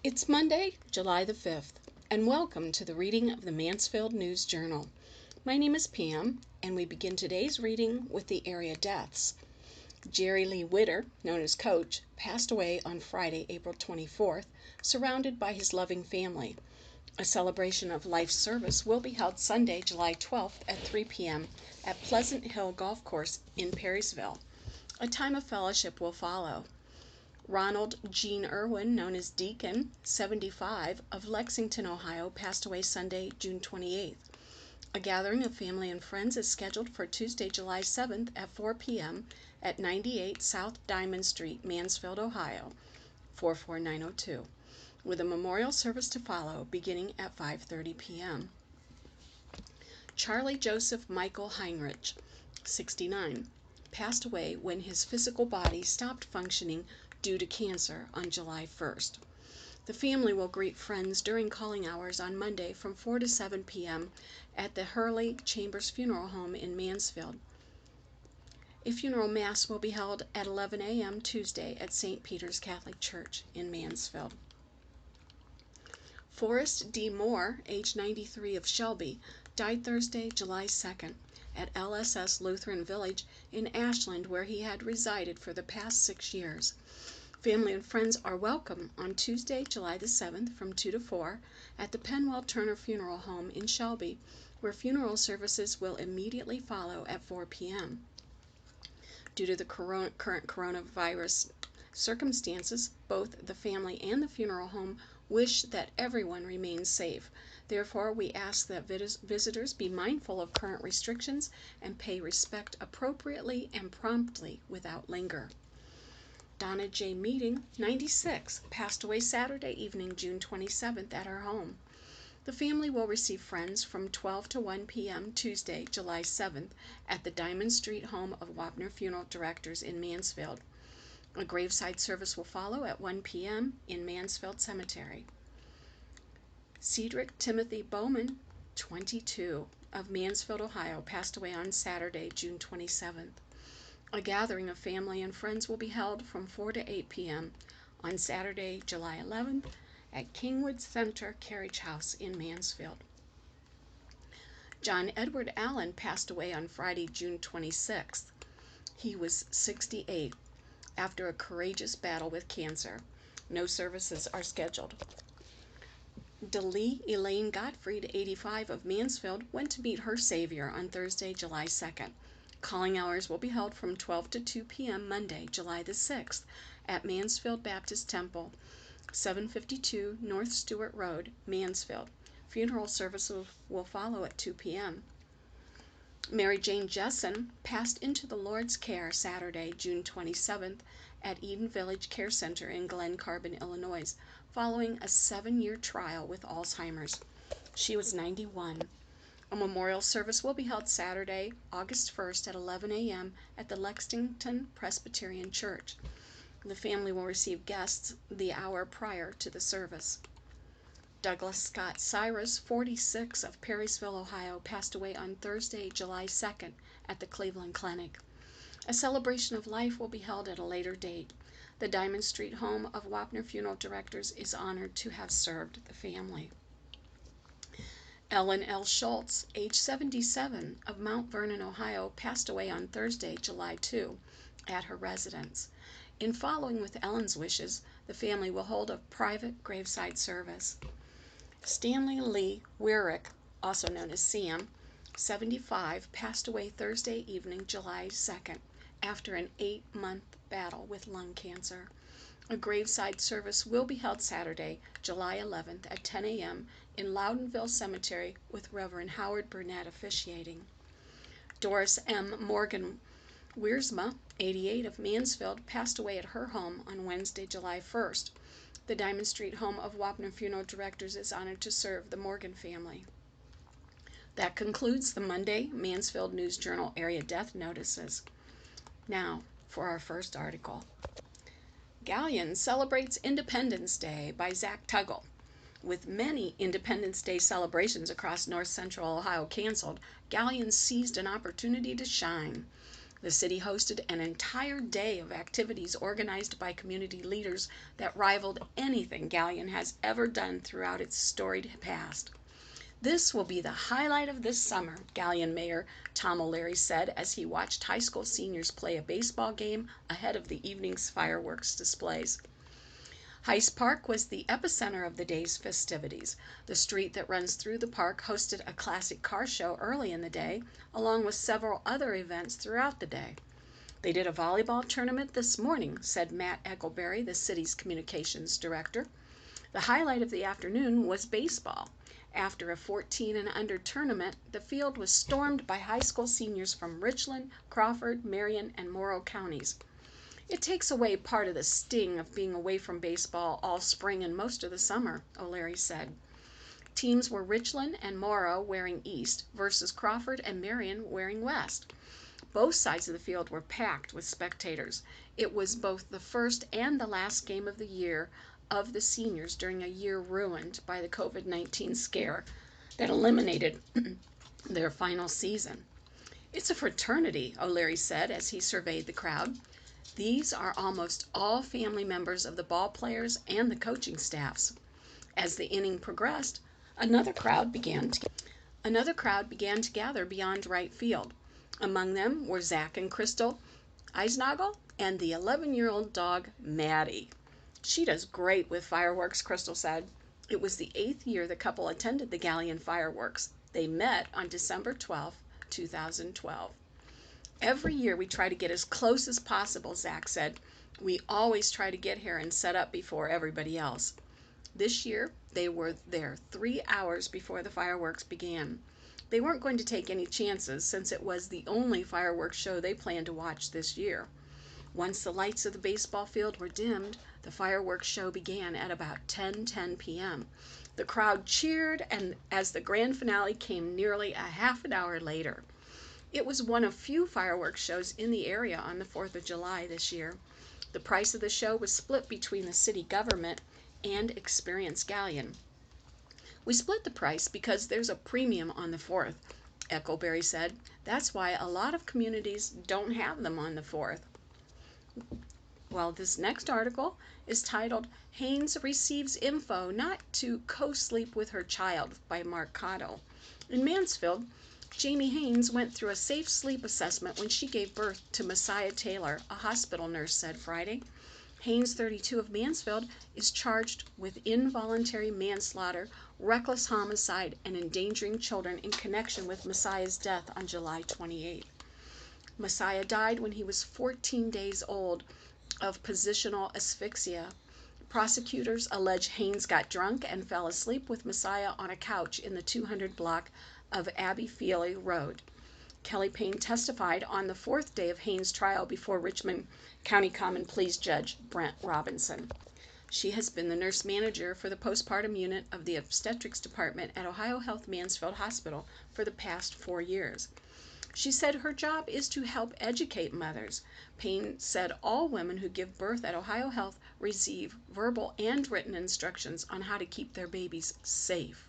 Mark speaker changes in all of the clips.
Speaker 1: It's Monday, July the 5th, and welcome to the reading of the Mansfield News Journal. My name is Pam, and we begin today's reading with the area deaths. Jerry Lee Witter, known as Coach, passed away on Friday, April 24th, surrounded by his loving family. A celebration of life service will be held Sunday, July 12th at 3 p.m. at Pleasant Hill Golf Course in Perrysville. A time of fellowship will follow. Ronald Gene Irwin, known as Deacon, 75, of Lexington, Ohio, passed away Sunday, June 28th. A gathering of family and friends is scheduled for Tuesday, July 7th at 4 p.m. at 98 South Diamond Street, Mansfield, Ohio, 44902, with a memorial service to follow beginning at 5:30 p.m. Charlie Joseph Michael Heinrich, 69, passed away when his physical body stopped functioning due to cancer on July 1st. The family will greet friends during calling hours on Monday from 4 to 7 p.m. at the Hurley Chambers Funeral Home in Mansfield. A funeral mass will be held at 11 a.m. Tuesday at St. Peter's Catholic Church in Mansfield. Forrest D. Moore, age 93, of Shelby, died Thursday, July 2nd, at LSS Lutheran Village in Ashland, where he had resided for the past 6 years. Family and friends are welcome on Tuesday, July the 7th from 2 to 4 at the Penwell Turner Funeral Home in Shelby, where funeral services will immediately follow at 4 p.m. Due to the current coronavirus circumstances, both the family and the funeral home wish that everyone remains safe. Therefore, we ask that visitors be mindful of current restrictions and pay respect appropriately and promptly without linger. Donna J. Meeting, 96, passed away Saturday evening, June 27th, at her home. The family will receive friends from 12 to 1 p.m. Tuesday, July 7th, at the Diamond Street home of Wapner Funeral Directors in Mansfield. A graveside service will follow at 1 p.m. in Mansfield Cemetery. Cedric Timothy Bowman, 22, of Mansfield, Ohio, passed away on Saturday, June 27th. A gathering of family and friends will be held from 4 to 8 p.m. on Saturday, July 11th, at Kingwood Center Carriage House in Mansfield. John Edward Allen passed away on Friday, June 26th. He was 68 after a courageous battle with cancer. No services are scheduled. Delee Elaine Gottfried, 85, of Mansfield, went to meet her Savior on Thursday, July 2nd. Calling hours will be held from 12 to 2 p.m. Monday, July the 6th, at Mansfield Baptist Temple, 752 North Stewart Road, Mansfield. Funeral services will follow at 2 p.m. Mary Jane Jessen passed into the Lord's care Saturday, June 27th, at Eden Village Care Center in Glen Carbon, Illinois, following a 7-year trial with Alzheimer's. She was 91. A memorial service will be held Saturday, August 1st at 11 a.m. at the Lexington Presbyterian Church. The family will receive guests the hour prior to the service. Douglas Scott Cyrus, 46, of Perrysville, Ohio, passed away on Thursday, July 2nd at the Cleveland Clinic. A celebration of life will be held at a later date. The Diamond Street home of Wapner Funeral Directors is honored to have served the family. Ellen L. Schultz, age 77, of Mount Vernon, Ohio, passed away on Thursday, July 2, at her residence. In following with Ellen's wishes, the family will hold a private graveside service. Stanley Lee Weirick, also known as Sam, 75, passed away Thursday evening, July 2nd, after an 8-month battle with lung cancer. A graveside service will be held Saturday, July 11th at 10 a.m. in Loudonville Cemetery with Reverend Howard Burnett officiating. Doris M. Morgan Wiersma, 88, of Mansfield, passed away at her home on Wednesday, July 1st. The Diamond Street home of Wapner Funeral Directors is honored to serve the Morgan family. That concludes the Monday Mansfield News Journal area death notices. Now for our first article. Galleon celebrates Independence Day by Zach Tuggle. With many Independence Day celebrations across north central Ohio canceled, Galleon seized an opportunity to shine. The city hosted an entire day of activities organized by community leaders that rivaled anything Galion has ever done throughout its storied past. "This will be the highlight of this summer," Galion Mayor Tom O'Leary said as he watched high school seniors play a baseball game ahead of the evening's fireworks displays. Heist Park was the epicenter of the day's festivities. The street that runs through the park hosted a classic car show early in the day, along with several other events throughout the day. "They did a volleyball tournament this morning," said Matt Eckelberry, the city's communications director. "The highlight of the afternoon was baseball. After a 14 and under tournament, the field was stormed by high school seniors from Richland, Crawford, Marion, and Morrow counties. It takes away part of the sting of being away from baseball all spring and most of the summer," O'Leary said. Teams were Richland and Morrow wearing east versus Crawford and Marion wearing west. Both sides of the field were packed with spectators. It was both the first and the last game of the year of the seniors during a year ruined by the COVID-19 scare that eliminated their final season. "It's a fraternity," O'Leary said as he surveyed the crowd. "These are almost all family members of the ball players and the coaching staffs." As the inning progressed, another crowd began to gather beyond right field. Among them were Zach and Crystal Eisnagel and the 11-year-old dog Maddie. "She does great with fireworks," Crystal said. It was the 8th year the couple attended the Galion fireworks. They met on December 12, 2012. "Every year we try to get as close as possible," Zach said. "We always try to get here and set up before everybody else." This year, they were there 3 hours before the fireworks began. They weren't going to take any chances since it was the only fireworks show they planned to watch this year. Once the lights of the baseball field were dimmed, the fireworks show began at about 10:10 p.m. The crowd cheered and as the grand finale came nearly a half an hour later. It was one of few fireworks shows in the area on the 4th of July this year. The price of the show was split between the city government and Experience Galion. "We split the price because there's a premium on the 4th," Eckelberry said. "That's why a lot of communities don't have them on the 4th. Well, this next article is titled "Haynes Receives Info Not to Co-Sleep with Her Child" by Mark Cotto. In Mansfield, Jamie Haynes went through a safe sleep assessment when she gave birth to Messiah Taylor, a hospital nurse said Friday. Haynes, 32 of Mansfield, is charged with involuntary manslaughter, reckless homicide, and endangering children in connection with Messiah's death on July 28. Messiah died when he was 14 days old of positional asphyxia. Prosecutors allege Haynes got drunk and fell asleep with Messiah on a couch in the 200 block of Abbey Feely Road. Kelly Payne testified on the 4th day of Haynes' trial before Richmond County Common Pleas Judge Brent Robinson. She has been the nurse manager for the postpartum unit of the obstetrics department at Ohio Health Mansfield Hospital for the past 4 years. She said her job is to help educate mothers. Payne said all women who give birth at Ohio Health receive verbal and written instructions on how to keep their babies safe.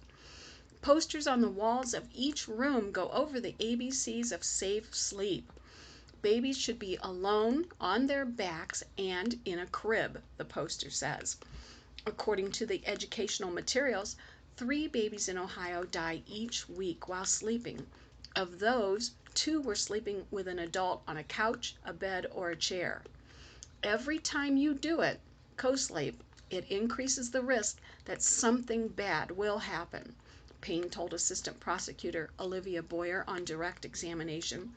Speaker 1: Posters on the walls of each room go over the ABCs of safe sleep. Babies should be alone, on their backs, and in a crib, the poster says. According to the educational materials, 3 babies in Ohio die each week while sleeping. Of those, 2 were sleeping with an adult on a couch, a bed, or a chair. Every time you do it, co-sleep, it increases the risk that something bad will happen, Payne told Assistant Prosecutor Olivia Boyer on direct examination.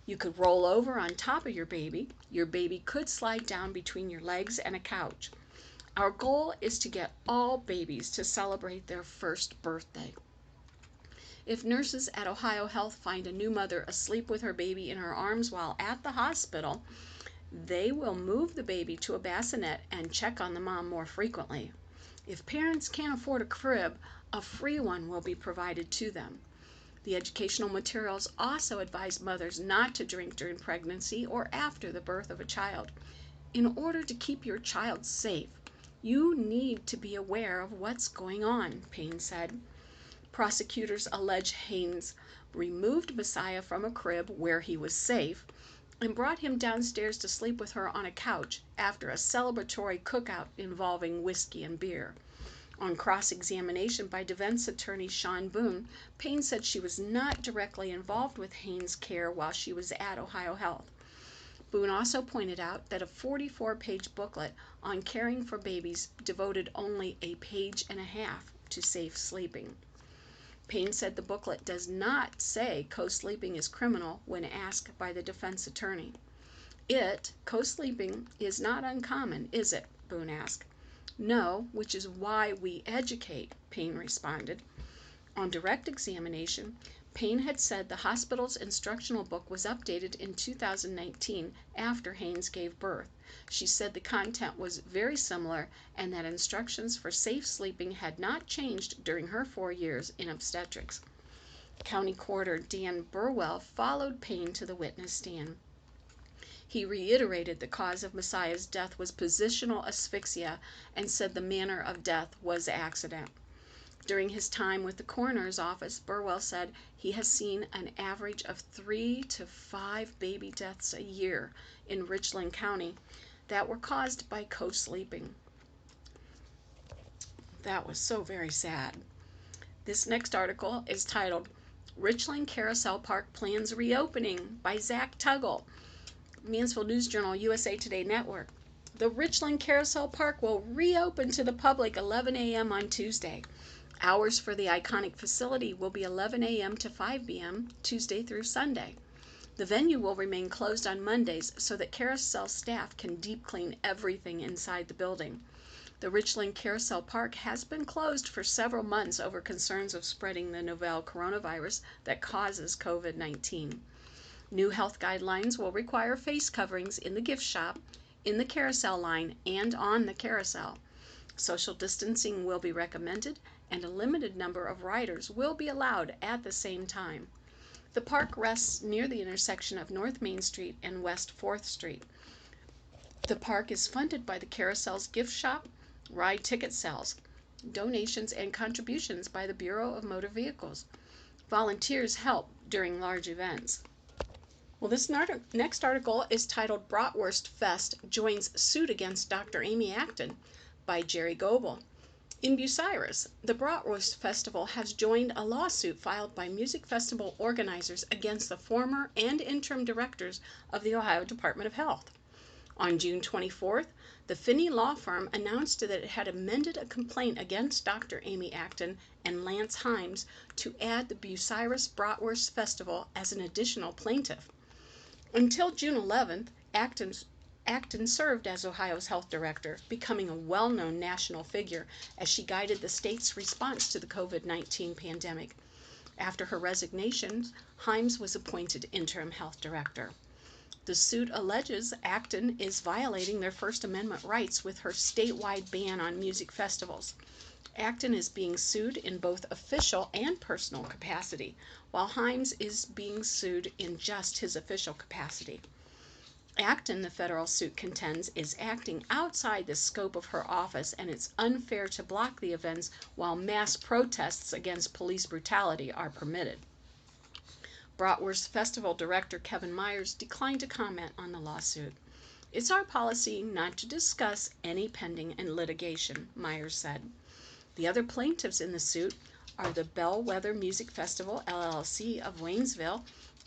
Speaker 1: You could roll over on top of your baby could slide down between your legs and a couch. Our goal is to get all babies to celebrate their first birthday. If nurses at Ohio Health find a new mother asleep with her baby in her arms while at the hospital, they will move the baby to a bassinet and check on the mom more frequently. If parents can't afford a crib, a free one will be provided to them. The educational materials also advise mothers not to drink during pregnancy or after the birth of a child. In order to keep your child safe, you need to be aware of what's going on, Payne said. Prosecutors allege Haynes removed Messiah from a crib where he was safe and brought him downstairs to sleep with her on a couch after a celebratory cookout involving whiskey and beer. On cross-examination by defense attorney Sean Boone, Payne said she was not directly involved with Haynes' care while she was at Ohio Health. Boone also pointed out that a 44-page booklet on caring for babies devoted only a page and a half to safe sleeping. Payne said the booklet does not say co-sleeping is criminal when asked by the defense attorney. Co-sleeping, is not uncommon, is it? Boone asked. No, which is why we educate, Payne responded. On direct examination, Payne had said the hospital's instructional book was updated in 2019 after Haynes gave birth. She said the content was very similar and that instructions for safe sleeping had not changed during her 4 years in obstetrics. County Recorder Dan Burwell followed Payne to the witness stand. He reiterated the cause of Messiah's death was positional asphyxia and said the manner of death was accident. During his time with the coroner's office, Burwell said he has seen an average of 3 to 5 baby deaths a year in Richland County that were caused by co-sleeping. That was so very sad. This next article is titled, Richland Carousel Park Plans Reopening by Zach Tuggle. Mansfield News Journal, USA Today Network. The Richland Carousel Park will reopen to the public 11 a.m. on Tuesday. Hours for the iconic facility will be 11 a.m. to 5 p.m. Tuesday through Sunday. The venue will remain closed on Mondays so that carousel staff can deep clean everything inside the building. The Richland Carousel Park has been closed for several months over concerns of spreading the novel coronavirus that causes COVID-19. New health guidelines will require face coverings in the gift shop, in the carousel line, and on the carousel. Social distancing will be recommended, and a limited number of riders will be allowed at the same time. The park rests near the intersection of North Main Street and West 4th Street. The park is funded by the carousel's gift shop, ride ticket sales, donations, and contributions by the Bureau of Motor Vehicles. Volunteers help during large events. Well, this next article is titled Bratwurst Fest Joins Suit Against Dr. Amy Acton by Jerry Goebel. In Bucyrus, the Bratwurst Festival has joined a lawsuit filed by music festival organizers against the former and interim directors of the Ohio Department of Health. On June 24th, the Finney law firm announced that it had amended a complaint against Dr. Amy Acton and Lance Himes to add the Bucyrus Bratwurst Festival as an additional plaintiff. Until June 11th, Acton served as Ohio's health director, becoming a well-known national figure as she guided the state's response to the COVID-19 pandemic. After her resignation, Himes was appointed interim health director. The suit alleges Acton is violating their First Amendment rights with her statewide ban on music festivals. Acton is being sued in both official and personal capacity, while Himes is being sued in just his official capacity. Acton, the federal suit contends, is acting outside the scope of her office, and it's unfair to block the events while mass protests against police brutality are permitted. Bratwurst Festival Director Kevin Myers declined to comment on the lawsuit. It's our policy not to discuss any pending litigation, Myers said. The other plaintiffs in the suit are the Bellwether Music Festival, LLC of Waynesville,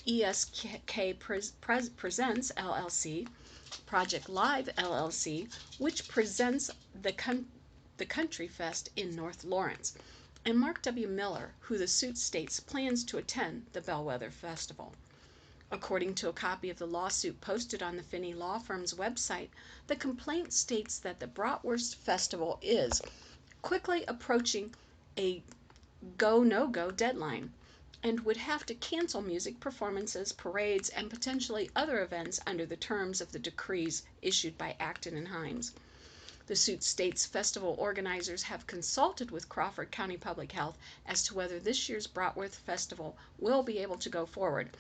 Speaker 1: ESK Presents, LLC, Project Live, LLC, which presents the Country Fest in North Lawrence, and Mark W. Miller, who the suit states plans to attend the Bellwether Festival. According to a copy of the lawsuit posted on the Finney Law Firm's website, the complaint states that the Bratwurst Festival is quickly approaching a go-no-go deadline and would have to cancel music performances, parades, and potentially other events under the terms of the decrees issued by Acton and Himes. The suit states festival organizers have consulted with Crawford County Public Health as to whether this year's Bratwurst Festival will be able to go forward,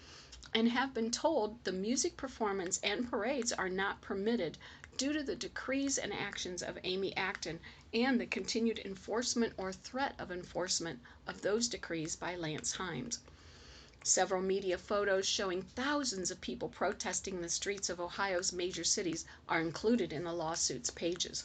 Speaker 1: and have been told the music performance and parades are not permitted due to the decrees and actions of Amy Acton and the continued enforcement or threat of enforcement of those decrees by Lance Himes. Several media photos showing thousands of people protesting in the streets of Ohio's major cities are included in the lawsuit's pages.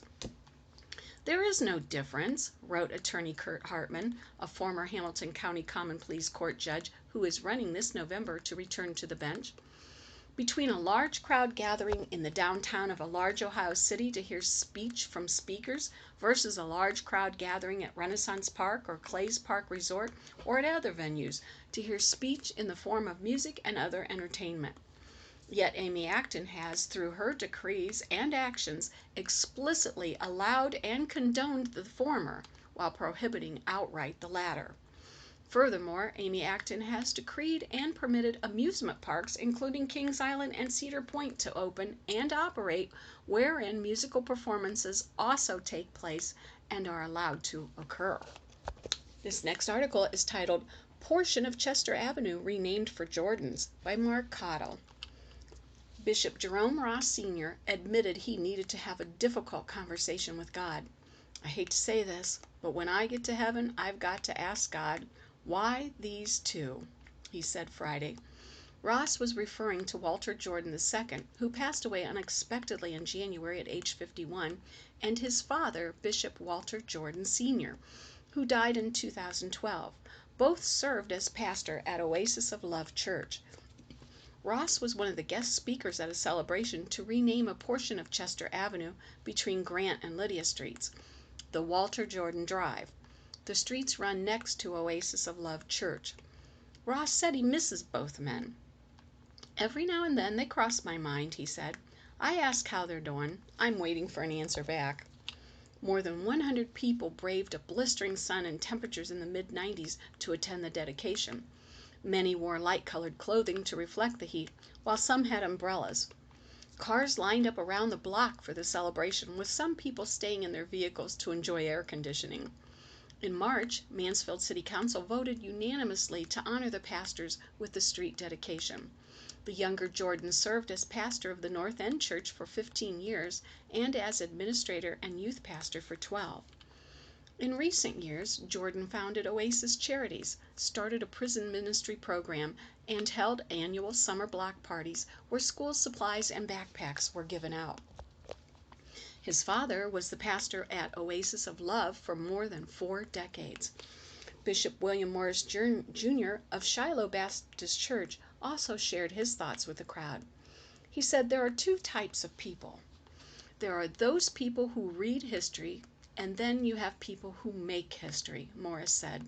Speaker 1: "There is no difference," wrote attorney Kurt Hartman, a former Hamilton County Common Pleas Court judge who is running this November to return to the bench, "between a large crowd gathering in the downtown of a large Ohio city to hear speech from speakers versus a large crowd gathering at Renaissance Park or Clay's Park Resort or at other venues to hear speech in the form of music and other entertainment. Yet Amy Acton has, through her decrees and actions, explicitly allowed and condoned the former, while prohibiting outright the latter. Furthermore, Amy Acton has decreed and permitted amusement parks, including Kings Island and Cedar Point, to open and operate, wherein musical performances also take place and are allowed to occur." This next article is titled "Portion of Chester Avenue Renamed for Jordans" by Mark Cottle. Bishop Jerome Ross Sr. admitted he needed to have a difficult conversation with God. "I hate to say this, but when I get to heaven, I've got to ask God, why these two?" he said Friday. Ross was referring to Walter Jordan II, who passed away unexpectedly in January at age 51, and his father, Bishop Walter Jordan Sr., who died in 2012. Both served as pastor at Oasis of Love Church. Ross was one of the guest speakers at a celebration to rename a portion of Chester Avenue between Grant and Lydia Streets, the Walter Jordan Drive. The streets run next to Oasis of Love Church. Ross said he misses both men. "Every now and then they cross my mind," he said. "I ask how they're doing. I'm waiting for an answer back." More than 100 people braved a blistering sun and temperatures in the mid-90s to attend the dedication. Many wore light-colored clothing to reflect the heat, while some had umbrellas. Cars lined up around the block for the celebration, with some people staying in their vehicles to enjoy air conditioning. In March, Mansfield City Council voted unanimously to honor the pastors with the street dedication. The younger Jordan served as pastor of the North End Church for 15 years and as administrator and youth pastor for 12. In recent years, Jordan founded Oasis Charities, started a prison ministry program, and held annual summer block parties where school supplies and backpacks were given out. His father was the pastor at Oasis of Love for more than 4 decades. Bishop William Morris Jr. of Shiloh Baptist Church also shared his thoughts with the crowd. He said, "There are 2 types of people. There are those people who read history, and then you have people who make history," Morris said.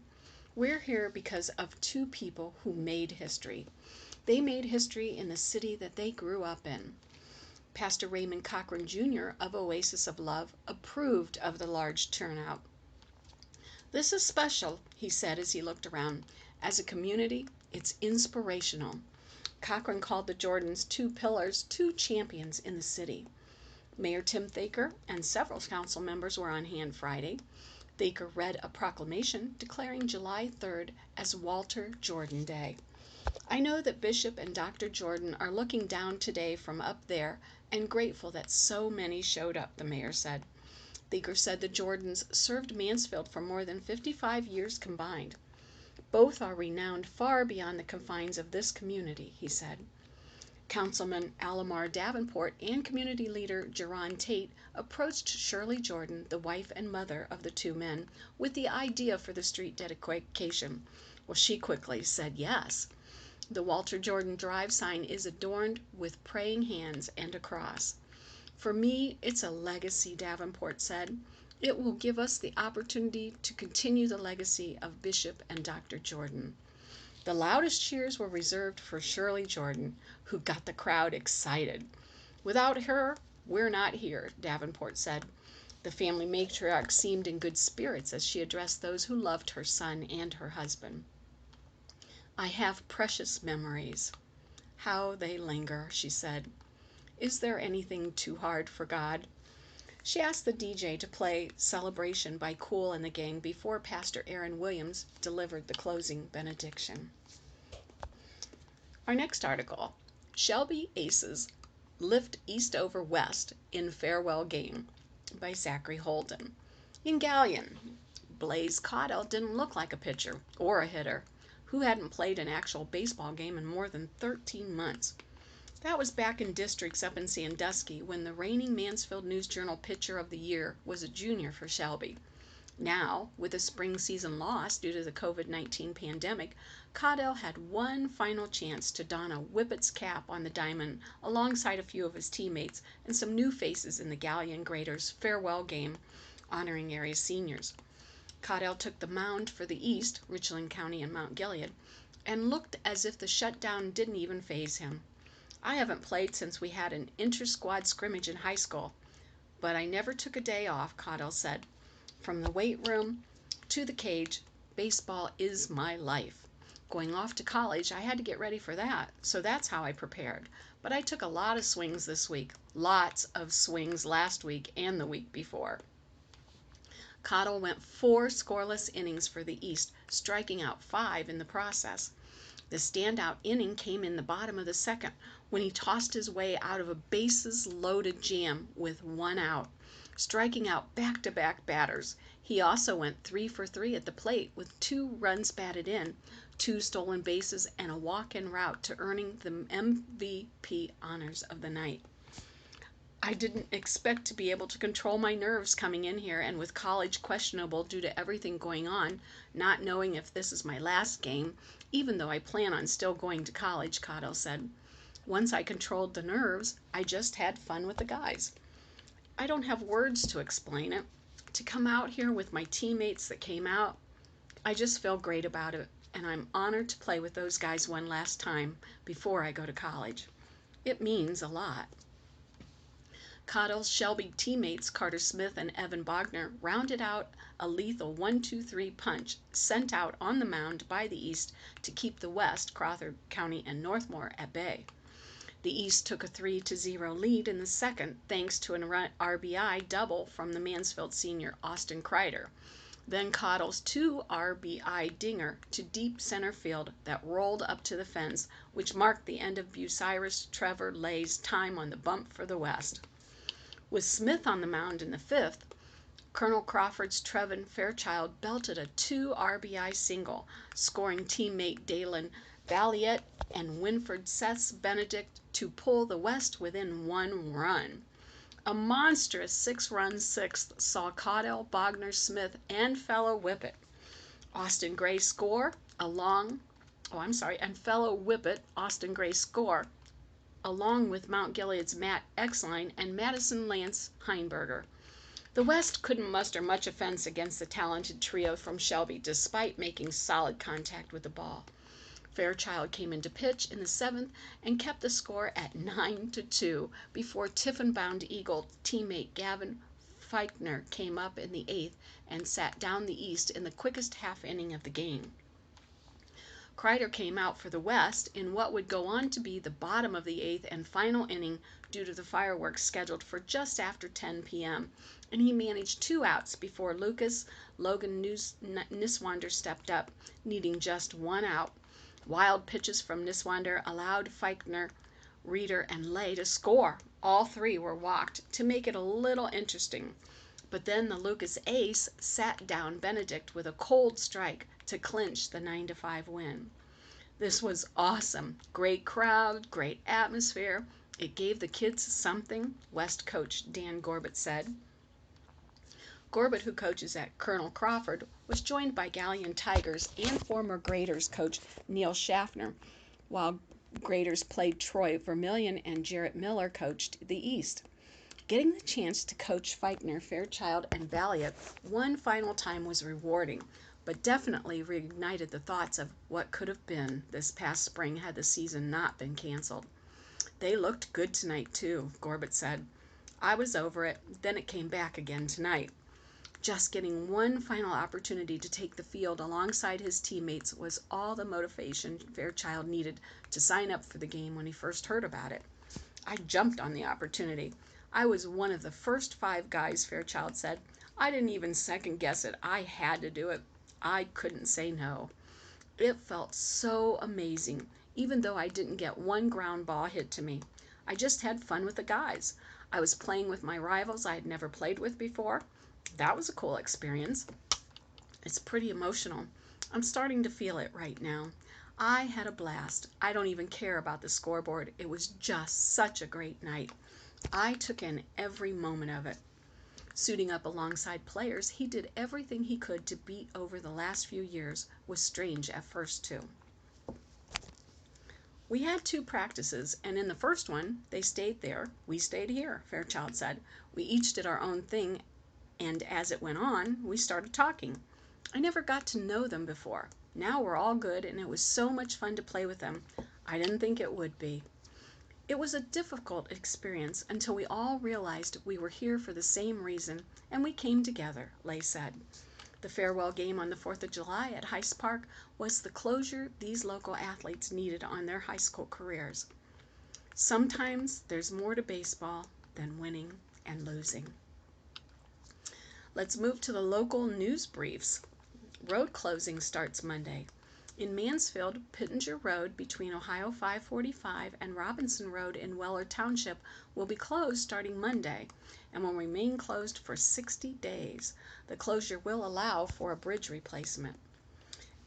Speaker 1: "We're here because of 2 people who made history. They made history in the city that they grew up in." Pastor Raymond Cochran Jr. of Oasis of Love approved of the large turnout. "This is special," he said as he looked around. "As a community, it's inspirational." Cochran called the Jordans 2 pillars, 2 champions in the city. Mayor Tim Thaker and several council members were on hand Friday. Thaker read a proclamation declaring July 3rd as Walter Jordan Day. "I know that Bishop and Dr. Jordan are looking down today from up there and grateful that so many showed up," the mayor said. Thaker said the Jordans served Mansfield for more than 55 years combined. "Both are renowned far beyond the confines of this community," he said. Councilman Alamar Davenport and community leader Jerron Tate approached Shirley Jordan, the wife and mother of the 2 men, with the idea for the street dedication. Well, she quickly said yes. The Walter Jordan Drive sign is adorned with praying hands and a cross. "For me, it's a legacy," Davenport said. "It will give us the opportunity to continue the legacy of Bishop and Dr. Jordan." The loudest cheers were reserved for Shirley Jordan, who got the crowd excited. "Without her, we're not here," Davenport said. The family matriarch seemed in good spirits as she addressed those who loved her son and her husband. "I have precious memories. How they linger," she said. "Is there anything too hard for God?" She asked the DJ to play Celebration by Kool and the Gang before Pastor Aaron Williams delivered the closing benediction. Our next article, "Shelby Aces Lift East over West in Farewell Game" by Zachary Holden. In Galion, Blaze Caudle didn't look like a pitcher or a hitter. who hadn't played an actual baseball game in more than 13 months. That was back in districts up in Sandusky when the reigning Mansfield News-Journal Pitcher of the Year was a junior for Shelby. Now, with the spring season lost due to the COVID-19 pandemic, Caudell had one final chance to don a Whippet's cap on the diamond alongside a few of his teammates and some new faces in the Galion Graders farewell game honoring area seniors. Caudell took the mound for the East, Richland County and Mount Gilead, and looked as if the shutdown didn't even faze him. I haven't played since we had an inter-squad scrimmage in high school, but I never took a day off, Caudell said. From the weight room to the cage, baseball is my life. Going off to college, I had to get ready for that, so that's how I prepared. But I took a lot of swings this week, lots of swings last week and the week before. Caudell went 4 scoreless innings for the East, striking out 5 in the process. The standout inning came in the bottom of the second when he tossed his way out of a bases-loaded jam with 1 out, striking out back-to-back batters. He also went 3 for 3 at the plate with 2 runs batted in, 2 stolen bases, and a walk-in route to earning the MVP honors of the night. I didn't expect to be able to control my nerves coming in here, and with college questionable due to everything going on, not knowing if this is my last game, even though I plan on still going to college, Caudell said. Once I controlled the nerves, I just had fun with the guys. I don't have words to explain it. To come out here with my teammates that came out, I just feel great about it, and I'm honored to play with those guys one last time before I go to college. It means a lot. Caudell's Shelby teammates Carter Smith and Evan Bogner rounded out a lethal 1-2-3 punch sent out on the mound by the East to keep the West, Crawford County and Northmore, at bay. The East took a 3-0 lead in the second thanks to an RBI double from the Mansfield senior Austin Kreider. Then Caudell's 2 RBI dinger to deep center field that rolled up to the fence, which marked the end of Bucyrus Trevor Lay's time on the bump for the West. With Smith on the mound in the 5th, Colonel Crawford's Trevin Fairchild belted a 2 RBI single, scoring teammate Dalen Valiette and Winford Seth's Benedict to pull the West within 1 run. A monstrous 6-run 6th saw Caudell, Bogner, Smith, and fellow Whippet Austin Gray score and fellow Whippet Austin Gray score, along with Mount Gilead's Matt Exline and Madison Lance Heinberger. The West couldn't muster much offense against the talented trio from Shelby, despite making solid contact with the ball. Fairchild came into pitch in the 7th and kept the score at 9-2 before Tiffin-bound Eagle teammate Gavin Feichner came up in the 8th and sat down the East in the quickest half inning of the game. Kreider came out for the West in what would go on to be the bottom of the 8th and final inning due to the fireworks scheduled for just after 10 p.m., and he managed 2 outs before Logan Niswander stepped up, needing just 1 out. Wild pitches from Niswander allowed Feichner, Reeder, and Lay to score. All 3 were walked to make it a little interesting. But then the Lucas ace sat down Benedict with a cold strike to clinch the 9-5 win. This was awesome. Great crowd, great atmosphere. It gave the kids something, West coach Dan Gorbett said. Gorbett, who coaches at Colonel Crawford, was joined by Galion Tigers and former Graders coach Neil Schaffner, while Graders played Troy Vermillion and Jarrett Miller coached the East. Getting the chance to coach Feichner, Fairchild, and Valiant one final time was rewarding, but definitely reignited the thoughts of what could have been this past spring had the season not been canceled. They looked good tonight, too, Gorbett said. I was over it, then it came back again tonight. Just getting one final opportunity to take the field alongside his teammates was all the motivation Fairchild needed to sign up for the game when he first heard about it. I jumped on the opportunity. I was one of the first 5 guys, Fairchild said. I didn't even second guess it. I had to do it. I couldn't say no. It felt so amazing, even though I didn't get one ground ball hit to me. I just had fun with the guys. I was playing with my rivals I had never played with before. That was a cool experience. It's pretty emotional. I'm starting to feel it right now. I had a blast. I don't even care about the scoreboard. It was just such a great night. I took in every moment of it. Suiting up alongside players, he did everything he could to beat over the last few years. Was strange at first, too. We had 2 practices, and in the first one, they stayed there, we stayed here, Fairchild said. We each did our own thing, and as it went on, we started talking. I never got to know them before. Now we're all good, and it was so much fun to play with them. I didn't think it would be. It was a difficult experience until we all realized we were here for the same reason, and we came together, Lay said. The farewell game on the 4th of July at Heist Park was the closure these local athletes needed on their high school careers. Sometimes there's more to baseball than winning and losing. Let's move to the local news briefs. Road closing starts Monday. In Mansfield, Pittenger Road between Ohio 545 and Robinson Road in Weller Township will be closed starting Monday and will remain closed for 60 days. The closure will allow for a bridge replacement.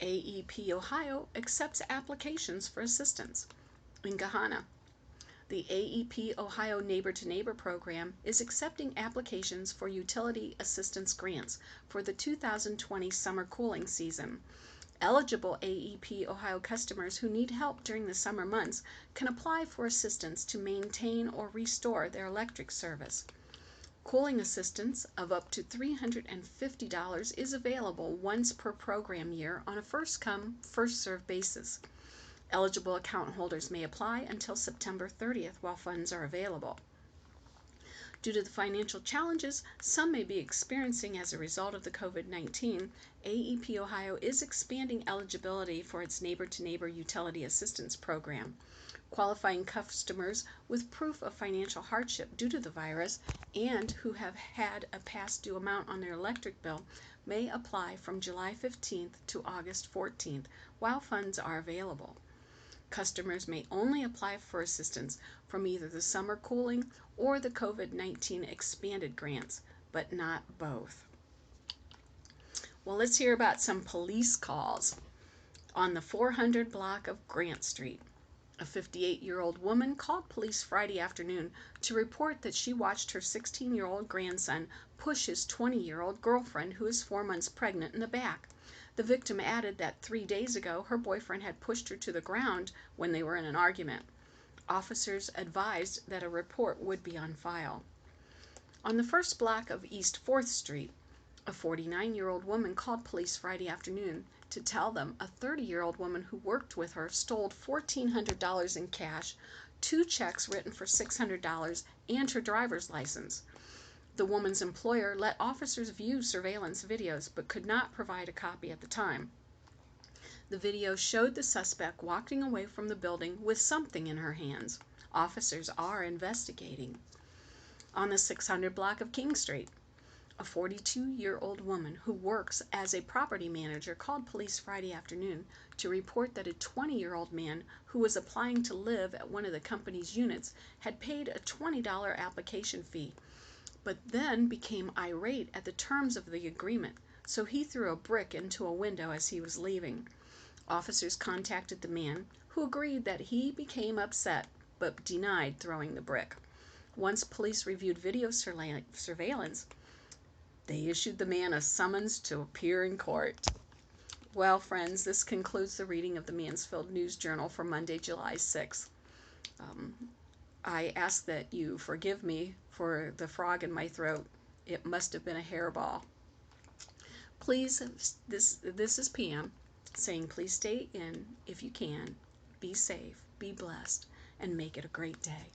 Speaker 1: AEP Ohio accepts applications for assistance. In Gahanna, the AEP Ohio Neighbor to Neighbor program is accepting applications for utility assistance grants for the 2020 summer cooling season. Eligible AEP Ohio customers who need help during the summer months can apply for assistance to maintain or restore their electric service. Cooling assistance of up to $350 is available once per program year on a first-come, first-served basis. Eligible account holders may apply until September 30th while funds are available. Due to the financial challenges some may be experiencing as a result of the COVID-19, AEP Ohio is expanding eligibility for its Neighbor-to-Neighbor Utility Assistance Program. Qualifying customers with proof of financial hardship due to the virus and who have had a past due amount on their electric bill may apply from July 15th to August 14th while funds are available. Customers may only apply for assistance from either the summer cooling or the COVID-19 expanded grants, but not both. Well, let's hear about some police calls. On the 400 block of Grant Street, a 58-year-old woman called police Friday afternoon to report that she watched her 16-year-old grandson push his 20-year-old girlfriend, who is 4 months pregnant, in the back. The victim added that 3 days ago her boyfriend had pushed her to the ground when they were in an argument. Officers advised that a report would be on file. On the first block of East 4th Street, a 49-year-old woman called police Friday afternoon to tell them a 30-year-old woman who worked with her stole $1,400 in cash, 2 checks written for $600, and her driver's license. The woman's employer let officers view surveillance videos but could not provide a copy at the time. The video showed the suspect walking away from the building with something in her hands. Officers are investigating. On the 600 block of King Street, a 42-year-old woman who works as a property manager called police Friday afternoon to report that a 20-year-old man who was applying to live at one of the company's units had paid a $20 application fee, but then became irate at the terms of the agreement, so he threw a brick into a window as he was leaving. Officers contacted the man, who agreed that he became upset but denied throwing the brick. Once police reviewed video surveillance, they issued the man a summons to appear in court. Well, friends, this concludes the reading of the Mansfield News Journal for Monday, July 6th. I ask that you forgive me for the frog in my throat. It must have been a hairball. Please, this is PM saying please stay in if you can, be safe, be blessed, and make it a great day.